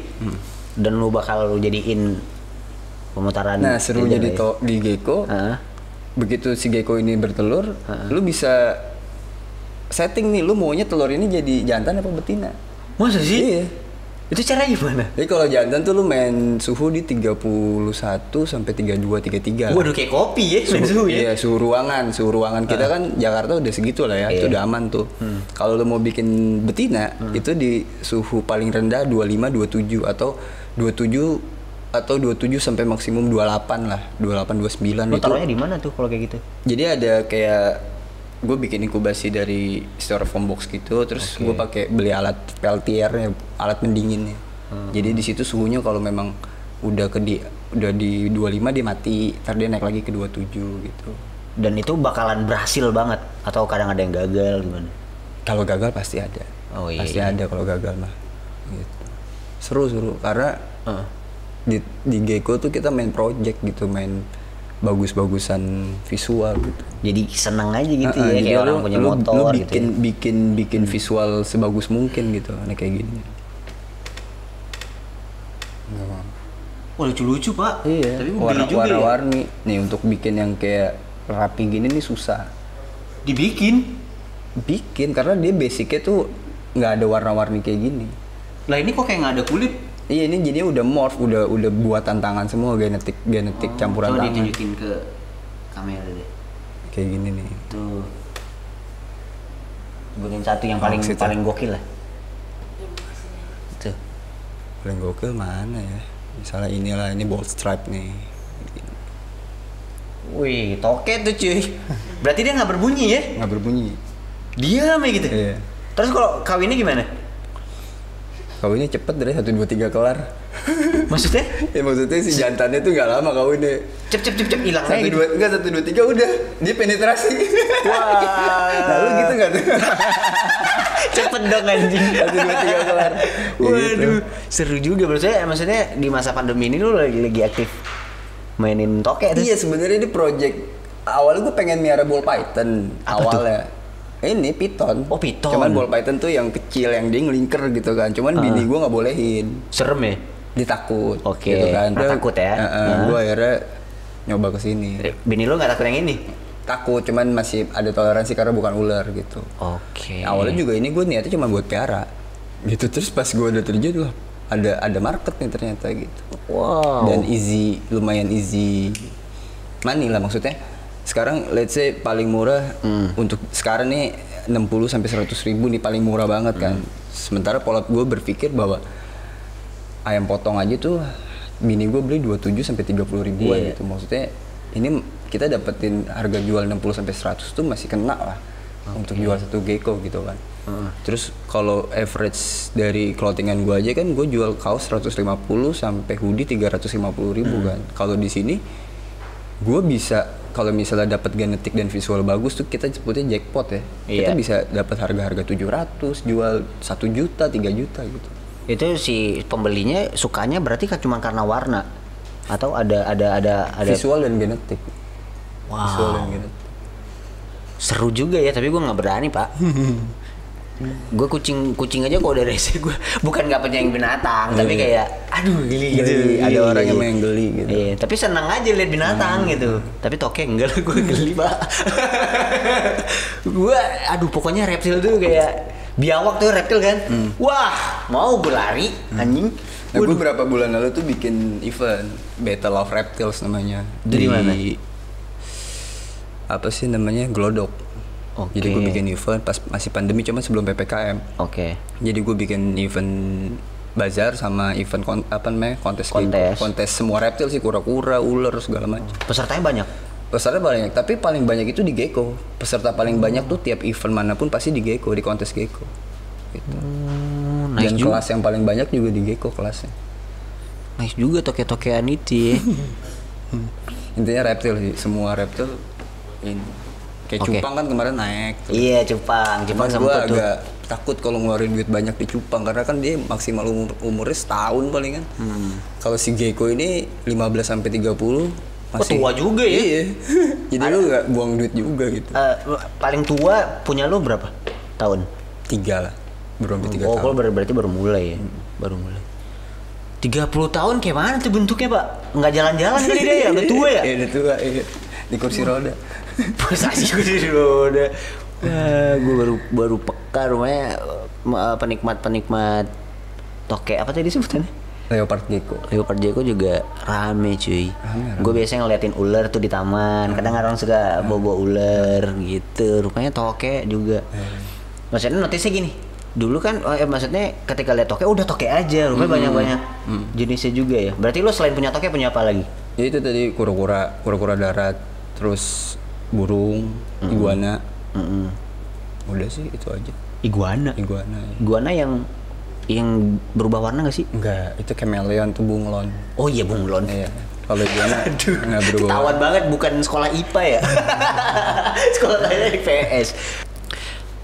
Dan lu bakal jadiin pemutaran. Nah, serunya di gecko, Heeh. begitu si gecko ini bertelur, lu bisa setting nih, lu maunya telur ini jadi jantan apa betina. Masa sih? Iya. Itu caranya gimana? Jadi kalau jantan tuh lu main suhu di 31 sampai 32, 33. Waduh, kayak kopi ya, main suhu ya? Iya, suhu ruangan kita kan Jakarta udah segitu lah ya, itu Iya. udah aman tuh. Kalau lu mau bikin betina, itu di suhu paling rendah 25, 27 atau 27 sampai maksimum 28 lah, 28, 29 Lu itu. taruhnya di mana tuh kalau kayak gitu? Jadi ada kayak gue bikin inkubasi dari styrofoam box gitu, terus gue pakai beli alat peltiernya, alat pendinginnya. Jadi di situ suhunya kalau memang udah di 25 dia mati, ntar dia naik lagi ke 27 gitu. Dan itu bakalan berhasil banget atau kadang ada yang gagal gimana? Kalau gagal pasti ada. Oh, iya, Pasti iya. ada kalau gagal mah. Gitu. Seru karena di gecko tuh kita main project gitu, main bagus-bagusan visual gitu. Jadi seneng aja gitu ya, Jadi kayak orang punya motor lu gitu ya. bikin visual sebagus mungkin gitu, kayak gini. Wah lucu-lucu pak. Iya. Tapi mau beli juga ya. Warna-warni. Nih untuk bikin yang kayak rapi gini nih susah. Bikin karena dia basicnya tuh nggak ada warna-warni kayak gini. Lah ini kok kayak nggak ada kulit? Iya ini jadinya udah morph, udah buatan tangan semua, genetik campuran coba tangan. Coba ditunjukin ke kamera deh. Kayak gini nih. Tuh. Sebutin satu yang paling Maksudnya? paling gokil lah. Tuh. Paling gokil mana ya? Misalnya inilah, ini bold stripe nih. Wih, toke tuh cuy. Berarti dia nggak berbunyi ya? Nggak berbunyi. Diam ya gitu. Iya. Terus kalau kawinnya gimana? Kawinnya cepet dari 1, 2, 3 kelar. Maksudnya? Ya maksudnya si jantannya tuh nggak lama kawinnya. Cep hilang lagi. 1, 2, 3 udah. Dia penetrasi. Wah. Lalu gitu nggak tuh? Cepet dong anjing. 1, 2, 3 kelar. Ya Waduh, gitu. seru juga maksudnya di masa pandemi ini lu lagi aktif mainin toke tuh. Iya sebenarnya ini project awalnya gue pengen miara ball python awalnya. Ini python. Oh, python. Cuman ball python tuh yang kecil yang dia ngelingker gitu kan. Cuman bini gue nggak bolehin. Serem ya? Dia takut. Oke, Gitu kan. nah, takut ya? Gue akhirnya nyoba kesini. Bini lu nggak takut yang ini? Takut, cuman masih ada toleransi karena bukan ular gitu. Oke. Awalnya juga ini gue niatnya cuma buat piara. Gitu terus pas gue udah terjun loh, ada market nih ternyata gitu. Wow. Dan lumayan easy money lah maksudnya. Sekarang let's say paling murah untuk sekarang nih 60 sampai 100 ribu nih paling murah banget kan. Sementara pola gue berpikir bahwa ayam potong aja tuh bini gue beli 27 sampai 30 ribuan gitu. Maksudnya ini kita dapetin harga jual 60 sampai 100 tuh masih kena lah untuk jual satu gecko gitu kan. Terus kalau average dari clothingan gue aja kan gue jual kaos 150 sampai hoodie 350 ribu kan. Kalau di sini gue bisa kalau misalnya dapat genetik dan visual bagus tuh kita sebutnya jackpot ya. Kita bisa dapat harga-harga 700, jual 1 juta, 3 juta gitu. Itu si pembelinya sukanya berarti cuma karena warna atau ada Visual dan genetik. Wow. Visual dan genetik. Seru juga ya, tapi gue nggak berani pak. Gue kucing aja kok udah rese gue bukan nggak penyayang binatang, tapi kayak aduh geli gitu. Ada orang yang main geli gitu. Iya, tapi senang aja lihat binatang gitu. Tapi toke enggak lah, gue geli pak. Gue aduh pokoknya reptil tuh kayak biawak tuh reptil kan. Wah mau gue lari anjing. Nah, gue berapa bulan lalu tuh bikin event Battle of Reptiles namanya. Di mana? Apa sih namanya? Glodok. Oke. Jadi gue bikin event pas masih pandemi, cuma sebelum PPKM. Oke. Jadi gue bikin event bazar sama event kontes semua reptil sih, kura-kura, ular segala macam. Pesertanya banyak. Peserta banyak, tapi paling banyak itu di gecko. Peserta paling banyak tuh tiap event manapun pasti di gecko, di kontes gecko. Gitu. Nice Dan juga. kelas yang paling banyak juga di gecko kelasnya. Nice juga toke-tokean itu ya. Intinya reptil sih, semua reptil ini. Kayak Oke. cupang kan kemarin naik tuh. Iya cupang Cuman gue sempet tuh. agak takut kalau ngeluarin duit banyak di cupang karena kan dia maksimal umurnya setahun palingan. Kalau si gecko ini 15 sampai 30 masih tua juga ya. Iya. Jadi lu nggak buang duit juga gitu. Paling tua punya lu berapa tahun? 3 lah. Belum di 3 Oh, tahun. kalau berarti baru mulai ya. Baru mulai. 30 tahun kayak mana tuh bentuknya, Pak? Nggak jalan-jalan kali dia ya, udah tua ya? Iya, udah tua, iya. Di kursi roda. Posasi gue di roda. Wah, gue baru peka rumahnya penikmat toke apa tadi sebutannya? Leopard gecko. Leopard gecko juga rame cuy. Gue biasanya ngeliatin ular tuh di taman. Kadang orang suka bawa ular gitu. Rupanya toke juga. Maksudnya notisnya gini. Dulu kan, maksudnya ketika lihat toke udah toke aja. Rupanya banyak-banyak jenisnya juga ya. Berarti lo selain punya toke punya apa lagi? Ya itu tadi kura-kura darat, terus burung, iguana. Udah sih itu aja. Iguana. Iguana. Ya. Iguana yang berubah warna gak sih? Enggak, itu chameleon tuh bunglon. Oh iya bunglon. Iya. Kalau iguana nggak berubah. Ketahuan banget bukan sekolah IPA ya. Sekolah kayaknya IPS.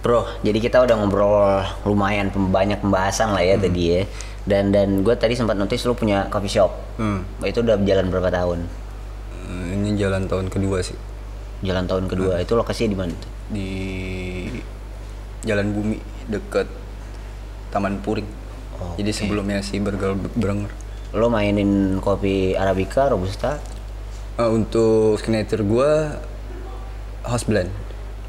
Bro, jadi kita udah ngobrol lumayan banyak pembahasan lah ya tadi ya. Dan gue tadi sempat notice lu punya coffee shop. Itu udah jalan berapa tahun? Ini jalan tahun kedua sih. Jalan tahun kedua. Itu lokasinya di mana tuh? Di Jalan Bumi deket Taman Puring. Jadi sebelumnya si Burger Brenger. Lo mainin kopi Arabica, Robusta? Untuk signature gue house blend,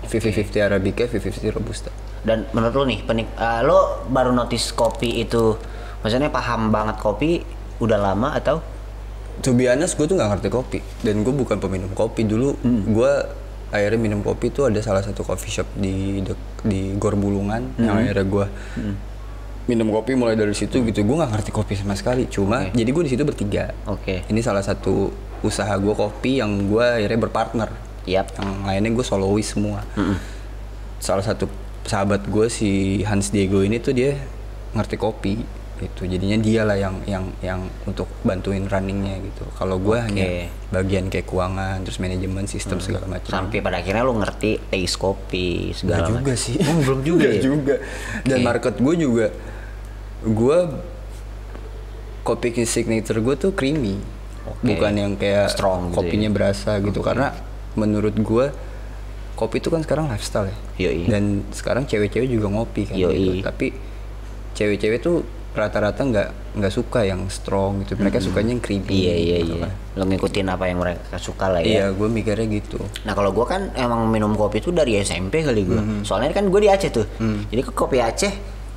50-50 Arabica, 50-50 Robusta. Dan menurut lo nih, lo baru notice kopi itu, maksudnya paham banget kopi udah lama atau? To be honest, gue tuh nggak ngerti kopi dan gue bukan peminum kopi dulu. Gue akhirnya minum kopi tuh ada salah satu coffee shop di Gor Bulungan yang akhirnya gue minum kopi mulai dari situ gitu. Gue nggak ngerti kopi sama sekali. Cuma jadi gue di situ bertiga. Ini salah satu usaha gue kopi yang gue akhirnya berpartner. Yang lainnya gue solois semua. Salah satu sahabat gue si Hans Diego ini tuh dia ngerti kopi gitu, jadinya dia lah yang untuk bantuin runningnya gitu. Kalau gue hanya bagian kayak keuangan, terus manajemen, sistem segala macam. Sampai pada akhirnya lo ngerti taste kopi segala macam. Juga sih. Belum juga ya? juga. Dan market gue juga, gue kopi signature gue tuh creamy, bukan yang kayak strong kopinya gitu ya? berasa gitu. Karena menurut gue kopi itu kan sekarang lifestyle ya. Dan sekarang cewek-cewek juga ngopi kan gitu. Tapi cewek-cewek tuh rata-rata nggak suka yang strong gitu. Mereka sukanya yang creamy. Gitu kan. Lo ngikutin apa yang mereka suka lah ya. Iya, gue mikirnya gitu. Nah kalau gue kan emang minum kopi tuh dari SMP kali gue. Soalnya kan gue di Aceh tuh. Jadi ke kopi Aceh.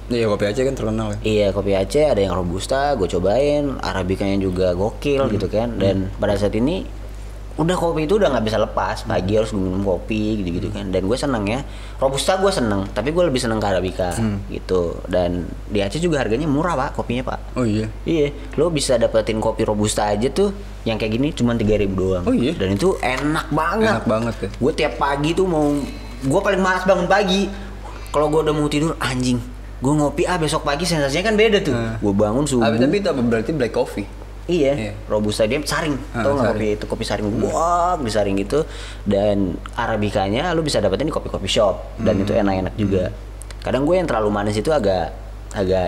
Iya, kopi Aceh kan terkenal ya. Iya, kopi Aceh ada yang Robusta, gue cobain, Arabicanya juga gokil gitu kan. Dan pada saat ini udah kopi itu udah nggak bisa lepas, pagi harus gue minum kopi gitu kan. Dan gue seneng ya, Robusta gue seneng, tapi gue lebih seneng ke Arabica gitu. Dan di Aceh juga harganya murah pak, kopinya pak. Oh iya? Iya, lo bisa dapetin kopi Robusta aja tuh yang kayak gini cuma 3.000 doang. Oh iya? Dan itu enak banget. Enak banget ya. Gue tiap pagi tuh gue paling malas bangun pagi. Kalau gue udah mau tidur, anjing, gue ngopi besok pagi sensasinya kan beda tuh. Gue bangun subuh. Tapi itu berarti black coffee? Iya, Robusta dia saring, tau nggak kopi itu kopi saring, disaring gitu. Dan Arabicanya lu bisa dapetin di kopi shop dan itu enak-enak juga. Kadang gue yang terlalu manis itu agak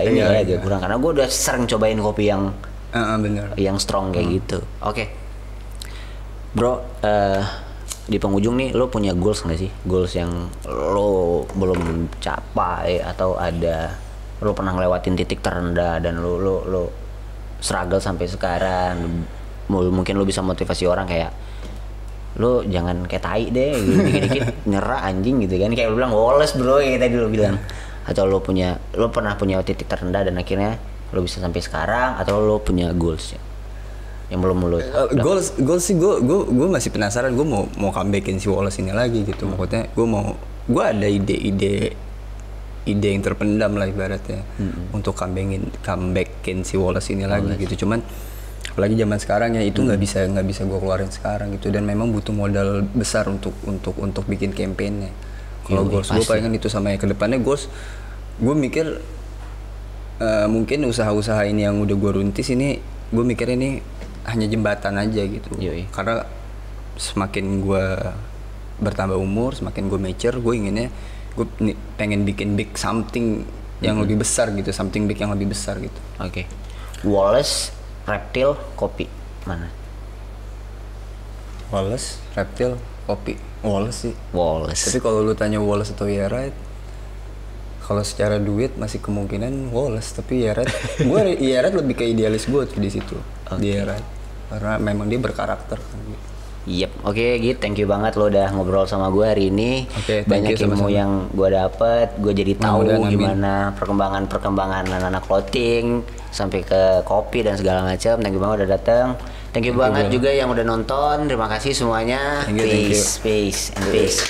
ini agak kurang karena gue udah sering cobain kopi yang bener. Yang strong kayak gitu. Oke. Bro, di penghujung nih lo punya goals nggak sih? Goals yang lo belum capai atau ada lo pernah ngelewatin titik terendah dan lo struggle sampai sekarang, mungkin lo bisa motivasi orang kayak lo jangan kayak tai deh, dikit-dikit nyerah anjing gitu kan, kayak lo bilang Wallace bro, kayak tadi lo bilang. Atau lo pernah punya titik terendah dan akhirnya lo bisa sampai sekarang, atau lo punya goals yang belum lo goals sih gue masih penasaran, gue mau comebackin si Wallace ini lagi gitu. Maksudnya gue ada ide yang terpendam lah ibaratnya untuk comebackin si Wallace ini lagi gitu. Cuman apalagi zaman sekarang ya itu nggak bisa gue keluarin sekarang gitu, dan memang butuh modal besar untuk bikin campaignnya. Kalau goals gue palingan itu, sama yang kedepannya goals gue mikir mungkin usaha-usaha ini yang udah gue runtis ini, gue mikir ini hanya jembatan aja gitu. Karena semakin gue bertambah umur, semakin gue mature, gue inginnya gue pengen bikin big something yang lebih besar gitu, something big yang lebih besar gitu. Oke. Wallace, Reptil, kopi mana? Wallace, Reptil, kopi. Wallace sih. Wallace. Tapi kalau lu tanya Wallace atau Yerite, kalau secara duit masih kemungkinan Wallace, tapi Yerite, Yerite lebih ke idealis gue tuh di situ. Di Yerite, karena memang dia berkarakter kan gitu. Oke, Git, thank you banget lo udah ngobrol sama gue hari ini. Banyak ilmu yang gue dapet, gue jadi tahu gimana perkembangan anak-anak clothing sampai ke kopi dan segala macam. Thank you banget udah datang. Thank you banget juga yang udah nonton. Terima kasih semuanya. Peace and peace.